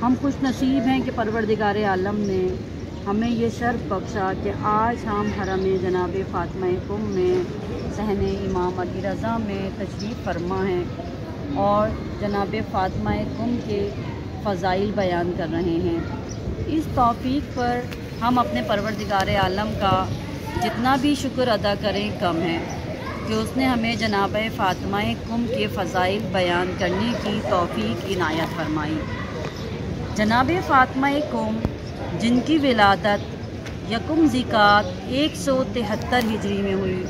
ہم خوش نصیب ہیں کہ پروردگار عالم نے ہمیں یہ شرف بخشا کہ آج ہم حرم جناب فاطمہ کم میں صحن امام علی رضا میں تشریف فرما ہیں اور جناب فاطمہ کم کے فضائل بیان کر رہے ہیں۔ اس توفیق پر ہم اپنے پروردگار عالم کا جتنا بھی شکر ادا کریں کم ہے کہ اس نے ہمیں جناب فاطمہ کم کے فضائل بیان کرنے کی توفیق عنایت فرمائی۔ جناب فاطمہ کم جن کی ولادت یکم ذیقعد 173 ہجری میں ہوئی،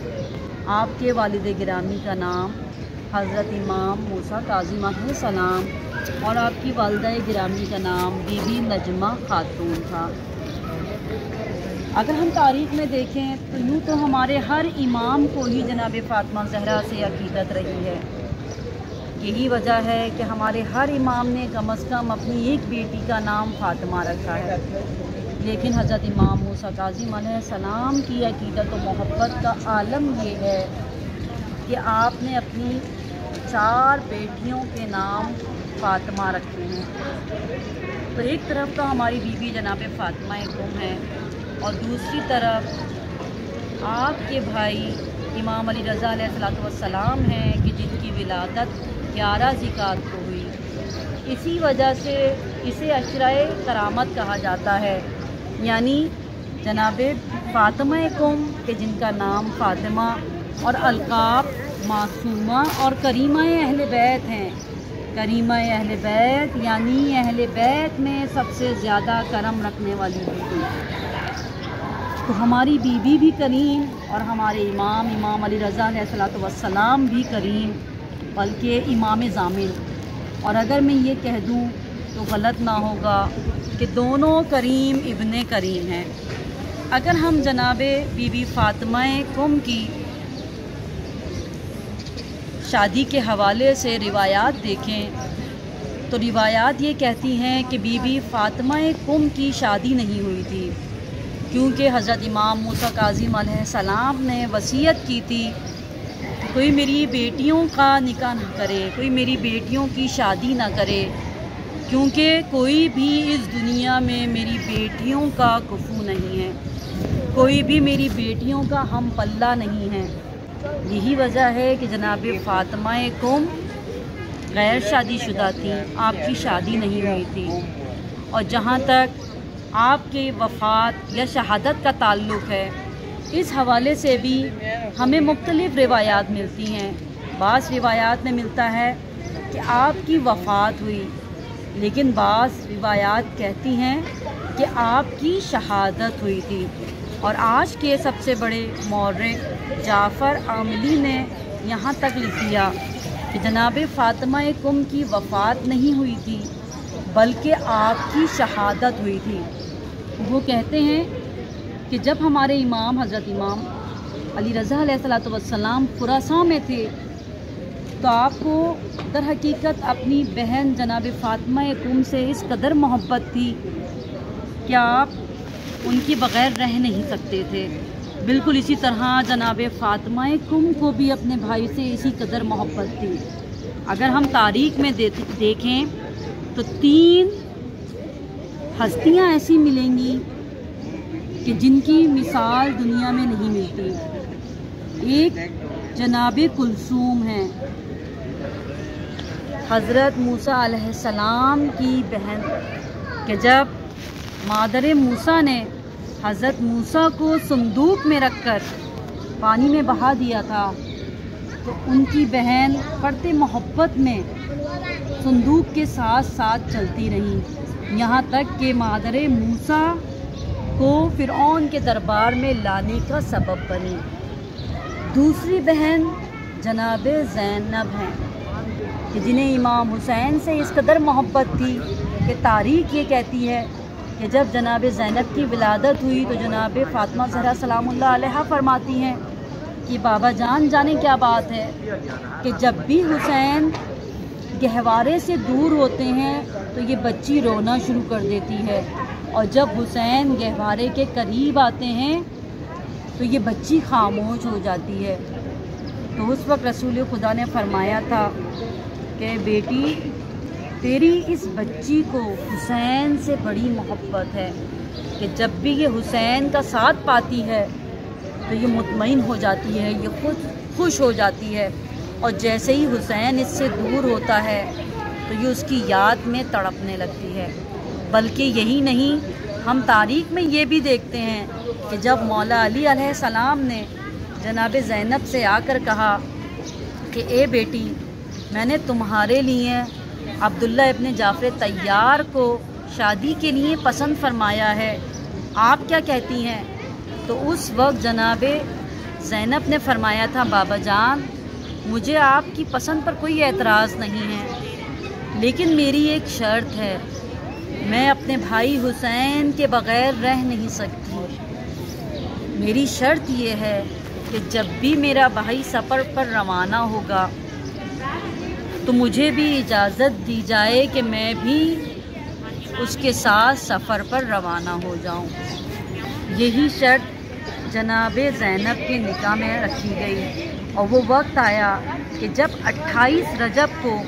آپ کے والد گرامی کا نام حضرت امام موسیٰ کاظم علیہ السلام اور آپ کی والدہ گرامی کا نام بی بی نجمہ خاتون تھا۔ اگر ہم تاریخ میں دیکھیں تو یوں تو ہمارے ہر امام کو ہی جناب فاطمہ زہرا سے عقیدت رہی ہے۔ یہی وجہ ہے کہ ہمارے ہر امام نے کم از کم اپنی ایک بیٹی کا نام فاطمہ رکھا ہے، لیکن حضرت امام موسیٰ کاظم علیہ السلام کی عقیدت و محبت کا عالم یہ ہے کہ آپ نے اپنی 4 بیٹیوں کے نام فاطمہ رکھے ہیں۔ تو ایک طرف تو ہماری بیوی جناب فاطمہ کم ہے اور دوسری طرف آپ کے بھائی امام علی رضا علیہ السلام ہیں کہ جن کی ولادت 11 ذیقعد کو ہوئی۔ اسی وجہ سے اسے عشرۂ کرامت کہا جاتا ہے، یعنی جناب فاطمہ کم کہ جن کا نام فاطمہ اور القاب معصومہ اور کریمہ اہل بیت ہیں۔ کریمہ اہل بیت یعنی اہل بیت میں سب سے زیادہ کرم رکھنے والی بیٹی۔ تو ہماری بیوی بھی کریم اور ہمارے امام علی رضا علیہ السلام بھی کریم، بلکہ امام ضامن۔ اور اگر میں یہ کہہ دوں تو غلط نہ ہوگا کہ دونوں کریم ابن کریم ہیں۔ اگر ہم جناب بی بی فاطمہ کم کی شادی کے حوالے سے روایات دیکھیں تو روایات یہ کہتی ہیں کہ بی بی فاطمہ کم کی شادی نہیں ہوئی تھی، کیونکہ حضرت امام موسیٰ کاظم علیہ السلام نے وصیت کی تھی کہ کوئی میری بیٹیوں کا نکاح نہ کرے، کوئی میری بیٹیوں کی شادی نہ کرے، کیونکہ کوئی بھی اس دنیا میں میری بیٹیوں کا کفو نہیں ہے، کوئی بھی میری بیٹیوں کا ہم پلہ نہیں ہے۔ یہی وجہ ہے کہ جناب فاطمہ کم غیر شادی شدہ تھیں، آپ کی شادی نہیں ہوئی تھی۔ اور جہاں تک آپ کے وفات یا شہادت کا تعلق ہے، اس حوالے سے بھی ہمیں مختلف روایات ملتی ہیں۔ بعض روایات میں ملتا ہے کہ آپ کی وفات ہوئی، لیکن بعض روایات کہتی ہیں کہ آپ کی شہادت ہوئی تھی۔ اور آج کے سب سے بڑے مورخ جعفر عاملی نے یہاں تک لکھ دیا کہ جناب فاطمہ کم کی وفات نہیں ہوئی تھی بلکہ آپ کی شہادت ہوئی تھی۔ وہ کہتے ہیں کہ جب ہمارے امام حضرت امام علی رضا علیہ السلام خراساں میں تھے تو آپ کو در حقیقت اپنی بہن جناب فاطمہ کم سے اس قدر محبت تھی کہ آپ ان کے بغیر رہ نہیں سکتے تھے۔ بالکل اسی طرح جناب فاطمہ کم کو بھی اپنے بھائی سے اسی قدر محبت تھی۔ اگر ہم تاریخ میں دیکھیں تو 3 ہستیاں ایسی ملیں گی کہ جن کی مثال دنیا میں نہیں ملتی۔ ایک جناب کلثوم ہیں، حضرت موسیٰ علیہ السلام کی بہن، کہ جب مادر موسیٰ نے حضرت موسیٰ کو صندوق میں رکھ کر پانی میں بہا دیا تھا تو ان کی بہن پڑھتے محبت میں صندوق کے ساتھ ساتھ چلتی رہیں، یہاں تک کہ مادر موسیٰ کو فرعون کے دربار میں لانے کا سبب بنی۔ دوسری بہن جناب زینب ہیں کہ جنہیں امام حسین سے اس قدر محبت تھی کہ تاریخ یہ کہتی ہے کہ جب جناب زینب کی ولادت ہوئی تو جناب فاطمہ زہرا سلام اللہ علیہا فرماتی ہیں کہ بابا جان جانے کیا بات ہے کہ جب بھی حسین گہوارے سے دور ہوتے ہیں تو یہ بچی رونا شروع کر دیتی ہے، اور جب حسین گہوارے کے قریب آتے ہیں تو یہ بچی خاموش ہو جاتی ہے۔ تو اس وقت رسول خدا نے فرمایا تھا کہ بیٹی تیری اس بچی کو حسین سے بڑی محبت ہے کہ جب بھی یہ حسین کا ساتھ پاتی ہے تو یہ مطمئن ہو جاتی ہے، یہ خود خوش ہو جاتی ہے، اور جیسے ہی حسین اس سے دور ہوتا ہے تو یہ اس کی یاد میں تڑپنے لگتی ہے۔ بلکہ یہی نہیں، ہم تاریخ میں یہ بھی دیکھتے ہیں کہ جب مولا علی علیہ السلام نے جناب زینب سے آ کر کہا کہ اے بیٹی، میں نے تمہارے لیے عبداللہ ابن جعفر طیار کو شادی کے لیے پسند فرمایا ہے، آپ کیا کہتی ہیں؟ تو اس وقت جناب زینب نے فرمایا تھا، بابا جان مجھے آپ کی پسند پر کوئی اعتراض نہیں ہے، لیکن میری ایک شرط ہے، میں اپنے بھائی حسین کے بغیر رہ نہیں سکتی۔ میری شرط یہ ہے کہ جب بھی میرا بھائی سفر پر روانہ ہوگا تو مجھے بھی اجازت دی جائے کہ میں بھی اس کے ساتھ سفر پر روانہ ہو جاؤں۔ یہی شرط جناب زینب کے نکاح میں رکھی گئی، اور وہ وقت آیا کہ جب 28 رجب کو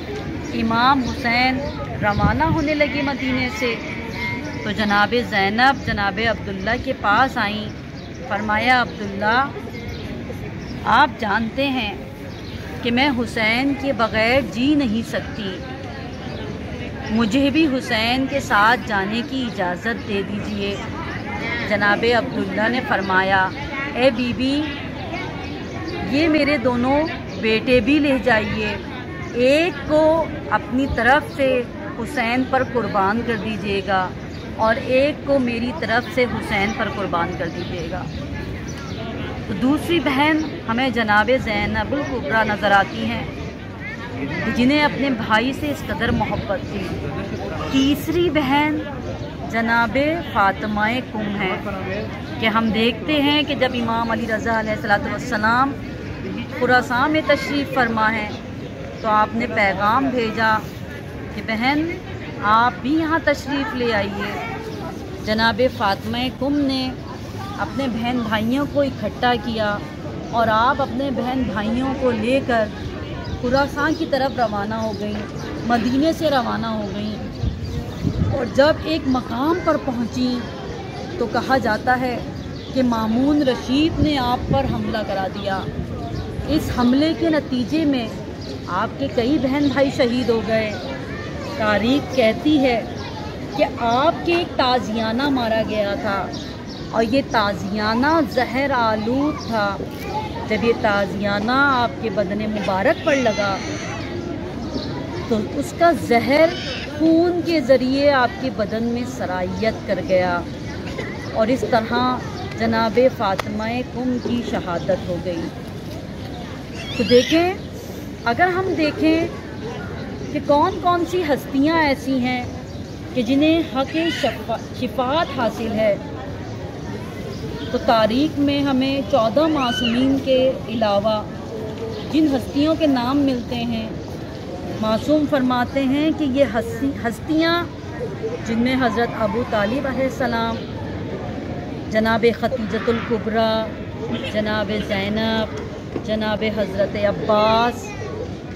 امام حسین روانہ ہونے لگے مدینے سے، تو جناب زینب جناب عبداللہ کے پاس آئیں، فرمایا عبداللہ آپ جانتے ہیں کہ میں حسین کے بغیر جی نہیں سکتی، مجھے بھی حسین کے ساتھ جانے کی اجازت دے دیجئے۔ جناب عبداللہ نے فرمایا، اے بی بی یہ میرے دونوں بیٹے بھی لے جائیے، ایک کو اپنی طرف سے حسین پر قربان کر دیجیے گا اور ایک کو میری طرف سے حسین پر قربان کر دیجیے گا۔ تو دوسری بہن ہمیں جناب زینب الکبریٰ نظر آتی ہیں جنہیں اپنے بھائی سے اس قدر محبت تھی۔ تیسری بہن جناب فاطمہ کم ہے کہ ہم دیکھتے ہیں کہ جب امام علی رضا علیہ السلام خراسان میں تشریف فرما ہے تو آپ نے پیغام بھیجا کہ بہن آپ بھی یہاں تشریف لے آئیے۔ جناب فاطمہ کم نے اپنے بہن بھائیوں کو اکٹھا کیا اور آپ اپنے بہن بھائیوں کو لے کر خراسان کی طرف روانہ ہو گئیں، مدینے سے روانہ ہو گئیں، اور جب ایک مقام پر پہنچیں تو کہا جاتا ہے کہ مامون رشید نے آپ پر حملہ کرا دیا۔ اس حملے کے نتیجے میں آپ کے کئی بہن بھائی شہید ہو گئے۔ تاریخ کہتی ہے کہ آپ کے ایک تازیانہ مارا گیا تھا، اور یہ تازیانہ زہر آلود تھا۔ جب یہ تازیانہ آپ کے بدن مبارک پر لگا تو اس کا زہر خون کے ذریعے آپ کے بدن میں سرایت کر گیا، اور اس طرح جناب فاطمہ کم کی شہادت ہو گئی۔ تو دیکھیں، اگر ہم دیکھیں کہ کون کون سی ہستیاں ایسی ہیں کہ جنہیں حق شفاعت حاصل ہے، تو تاریخ میں ہمیں 14 معصومین کے علاوہ جن ہستیوں کے نام ملتے ہیں، معصوم فرماتے ہیں کہ یہ ہستیاں جن میں حضرت ابو طالب علیہ السلام، جناب ختیجۃ الکبریٰ، جناب زینب، جناب حضرت عباس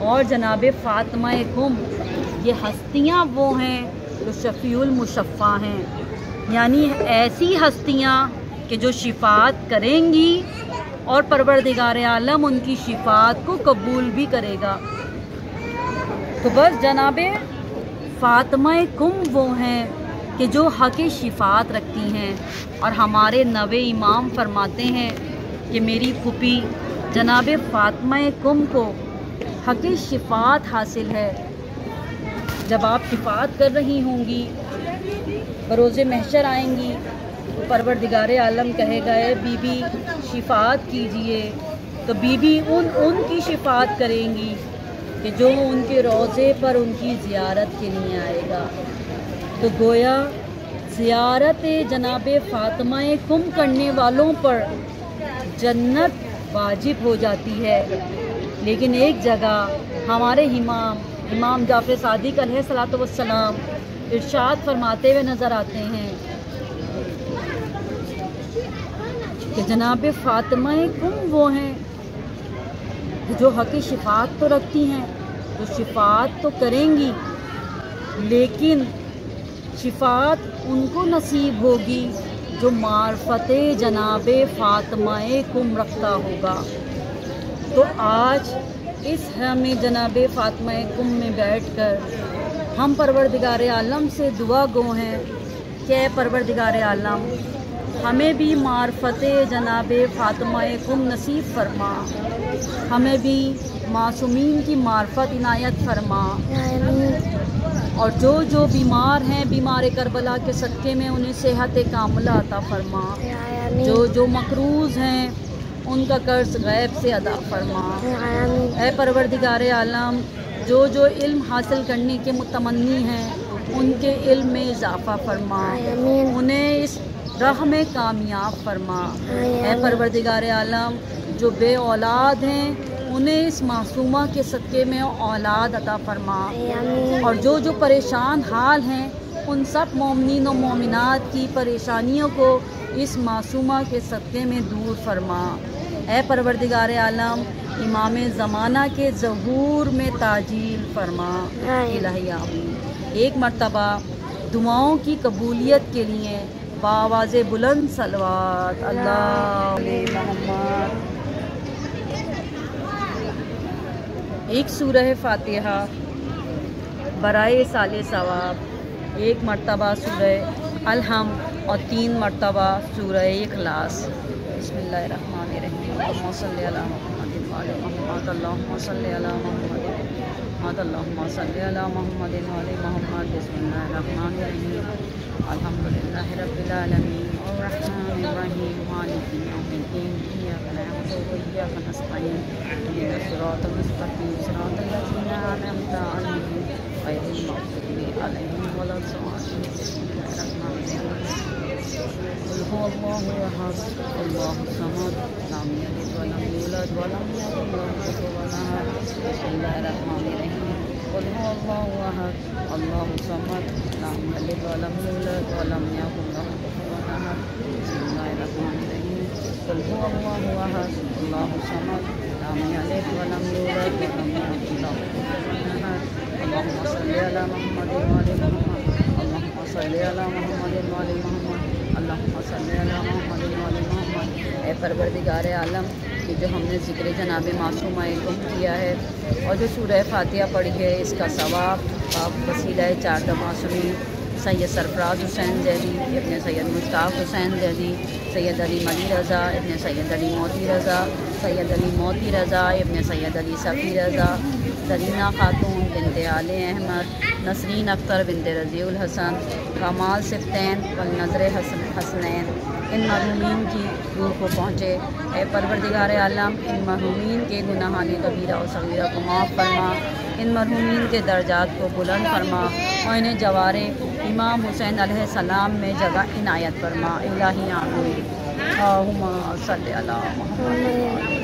اور جناب فاطمہ کم، یہ ہستیاں وہ ہیں جو شفیع المشفع ہیں، یعنی ایسی ہستیاں کہ جو شفاعت کریں گی اور پروردگار عالم ان کی شفاعت کو قبول بھی کرے گا۔ تو بس جناب فاطمہ کم وہ ہیں کہ جو حق شفاعت رکھتی ہیں، اور ہمارے نوے امام فرماتے ہیں کہ میری پھوپھی جناب فاطمہ کم کو حق شفاعت حاصل ہے۔ جب آپ شفاعت کر رہی ہوں گی، بروز محشر آئیں گی، تو پروردگار عالم کہے گا اے بی بی شفاعت کیجئے، تو بی بی ان کی شفاعت کریں گی کہ جو ان کے روضے پر ان کی زیارت کے لیے آئے گا۔ تو گویا زیارت جناب فاطمہ کم کرنے والوں پر جنت واجب ہو جاتی ہے۔ لیکن ایک جگہ ہمارے امام جعفر صادق علیہ السلام ارشاد فرماتے ہوئے نظر آتے ہیں کہ جناب فاطمہ کم وہ ہیں جو حق شفاعت تو رکھتی ہیں، جو شفاعت تو کریں گی، لیکن شفاعت ان کو نصیب ہوگی جو معرفت جناب فاطمہ کم رکھتا ہوگا۔ تو آج اس حرم جناب فاطمہ کم میں بیٹھ کر ہم پروردگار عالم سے دعا گو ہیں کہ اے پروردگار عالم ہمیں بھی معرفت جناب فاطمہ کم نصیب فرما، ہمیں بھی معصومین کی معرفت عنایت فرما، اور جو بیمار ہیں بیمار کربلا کے صدقے میں انہیں صحت کاملہ عطا فرما، جو مقروض ہیں ان کا قرض غیب سے ادا فرما۔ اے پروردگار عالم جو علم حاصل کرنے کے متمنی ہیں ان کے علم میں اضافہ فرما، انہیں اس راہ میں کامیاب فرما۔ اے پروردگار عالم جو بے اولاد ہیں انہیں اس معصومہ کے صدقے میں اولاد عطا فرما، اور جو پریشان حال ہیں ان سب مومنین و مومنات کی پریشانیوں کو اس معصومہ کے صدقے میں دور فرما۔ اے پروردگار عالم امام زمانہ کے ظہور میں تعجیل فرما۔ الہی آمین۔ ایک مرتبہ دعاؤں کی قبولیت کے لیے بآواز بلند صلوات اللہ علیہ محمد۔ ایک سورہ فاتحہ برائے سال ثواب، ایک مرتبہ سورہ الحمد اور 3 مرتبہ سورہ اخلاص۔ بسم اللہ الرحمن الرحیم۔ اللہم صلی علی محمد وعلی محمد، اللہم صلی علی محمد، اللہم صلی علی محمد وعلی محمد۔ بسم اللہ الرحمن الرحیم۔ الحمدللہ رب العالمین الرحمن الرحیم مالک یوم الدین، ایاک نعبد و ایاک نستعین، اہدنا الصراط المستقیم، صراط الذین انعمت علیہم غیر المغضوب علیہم ولا الضالین۔ بسم اللہ الرحمن الرحیم۔ قل هو الله احد الله الصمد لم يلد ولم يولد ولم يكن له كفوا احد۔ بسم اللہ الرحمن الرحیم۔ قل هو الله احد الله الصمد لم يلد ولم يولد ولم يكن له كفوا احد۔ بسم اللہ الرحمن الرحیم۔ قل هو الله احد الله الصمد لم يلد ولم يولد ولم يكن له كفوا احد۔ اللهم صل على محمد وعلى محمد، اللهم صل على محمد وعلى محمد، اللہم صلی علی محمد وعلی محمد۔ اے پروردگار عالم کہ جو ہم نے ذکر جناب معصومہ کم کیا ہے اور جو سورہ فاتحہ پڑھی ہے اس کا ثواب آپ وسیلہ 4 معصومین سید سرفراز حسین زیدی ابن سید مشتاق حسین زیدی، سید علی ملی رضا ابن سید علی موتی رضا، سید علی موتی رضا ابن سید علی صفی رضا، زرینہ خاتون بنت آل احمد، نسرین اختر بنت رضیع الحسن، کمال صفتین والنظر حسنین، ان مرحومین کی روح کو پہنچے۔ اے پروردگار عالم ان مرحومین کے گناہان کبیرہ و صغیرہ کو معاف فرما، ان مرحومین کے درجات کو بلند فرما اور انہیں جوار امام حسین علیہ السلام میں جگہ عنایت فرما۔ الہی آمین۔ اللہم صلی علی محمد۔